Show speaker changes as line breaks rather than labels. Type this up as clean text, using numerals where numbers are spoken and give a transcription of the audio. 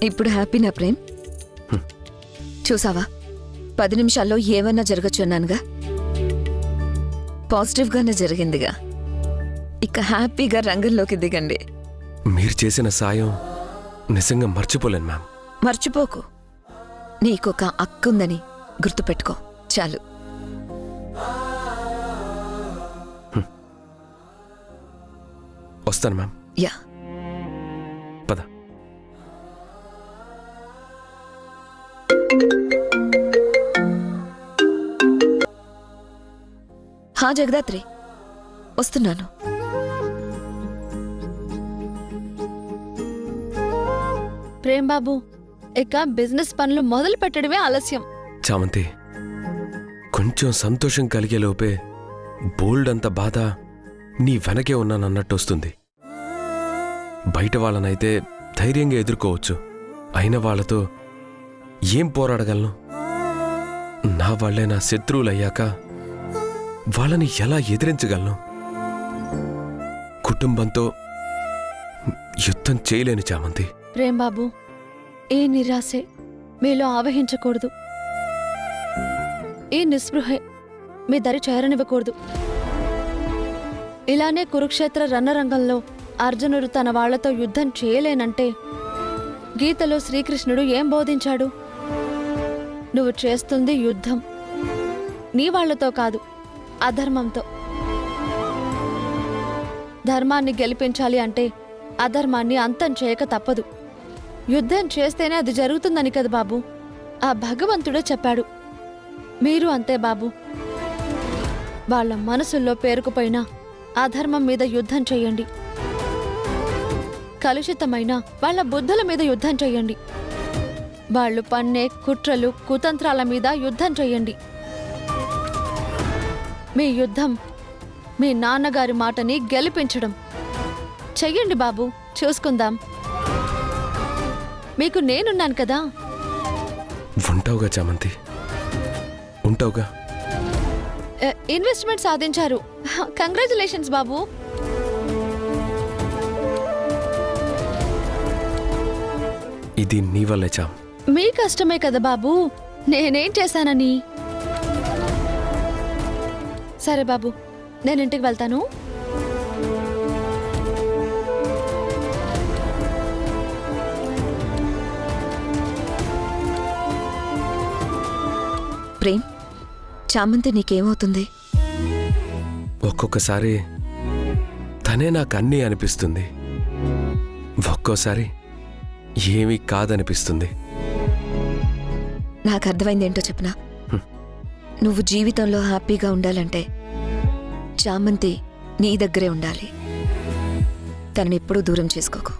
ఇప్పుడు హ్యాపీనా ప్రేమ్? చూసావా, 10 నిమిషాల్లో ఏమన్నా జరగచ్చు అన్నానుగా. పాజిటివ్గానే జరిగిందిగా. ఇక హ్యాపీగా రంగంలోకి దిగండి.
మీరు చేసిన సాయం నిజంగా మర్చిపోలేను మ్యామ్.
మర్చిపోకు, నీకొక అక్కుందని గుర్తుపెట్టుకో చాలు.
వస్తాను మ్యామ్.
యా.
పద.
హా జగదాత్రి, వస్తున్నాను.
ప్రేమ్ బాబు, ఇక బిజినెస్ పనులు మొదలు పెట్టడమే ఆలస్యం.
చామంతి, కొంచెం సంతోషం కలిగేలోపే బోల్డ్ అంత బాధ నీ వెనకే ఉన్నానన్నట్టు వస్తుంది. బయట వాళ్ళనైతే ధైర్యంగా ఎదుర్కోవచ్చు, అయిన వాళ్ళతో ఏం పోరాడగలను? నా వాళ్లే నా శత్రువులయ్యాక వాళ్ళని ఎలా ఎదిరించగలను? కుటుంబంతో యుద్ధం చేయలేను చామంతి.
ప్రేమ్ బాబు, ఏ నిరాశే మీలో ఆవహించకూడదు. ఈ నిస్పృహే మీ దరి చేరనివ్వకూడదు. ఇలానే కురుక్షేత్ర రణరంగంలో అర్జునుడు తన వాళ్లతో యుద్ధం చేయలేనంటే గీతలో శ్రీకృష్ణుడు ఏం బోధించాడు? నువ్వు చేస్తుంది యుద్ధం నీ వాళ్లతో కాదు, అధర్మంతో. ధర్మాన్ని గెలిపించాలి అంటే అధర్మాన్ని అంతం చేయక తప్పదు. యుద్ధం చేస్తేనే అది జరుగుతుందని కదా బాబు ఆ భగవంతుడే చెప్పాడు. మీరు అంతే బాబు. వాళ్ళ మనసుల్లో పేరుకుపోయిన అధర్మం మీద యుద్ధం చెయ్యండి. కలుషితమైన వాళ్ళ బుద్ధుల మీద యుద్ధం చెయ్యండి. వాళ్ళు పన్నే కుట్రలు కుతంత్రాల మీద యుద్ధం చెయ్యండి. మీ యుద్ధం మీ నాన్నగారి మాటని గెలిపించడం చెయ్యండి బాబు. చూసుకుందాం. మీకు నేనున్నాను కదా.
ఉంటావుగా చామంతి, ఉంటావుగా.
ఇన్వెస్ట్మెంట్ సాధించారు. కంగ్రాచులేషన్స్ బాబు.
ఇది నీ వల్లే చామ్.
మీ కష్టమే కదా బాబు, నేనేం చేశానని. సరే బాబు, నేను ఇంటికి వెళ్తాను.
ప్రేమ్, చామంతి నీకేమవుతుంది?
ఒక్కొక్కసారి తనే నాకు అన్నీ అనిపిస్తుంది, ఒక్కోసారి ఏమీ కాదనిపిస్తుంది.
నాకు అర్థమైందేంటో చెప్పనా? నువ్వు జీవితంలో హ్యాపీగా ఉండాలంటే చామంతి నీ దగ్గరే ఉండాలి. తనని ఎప్పుడూ దూరం చేసుకోకు.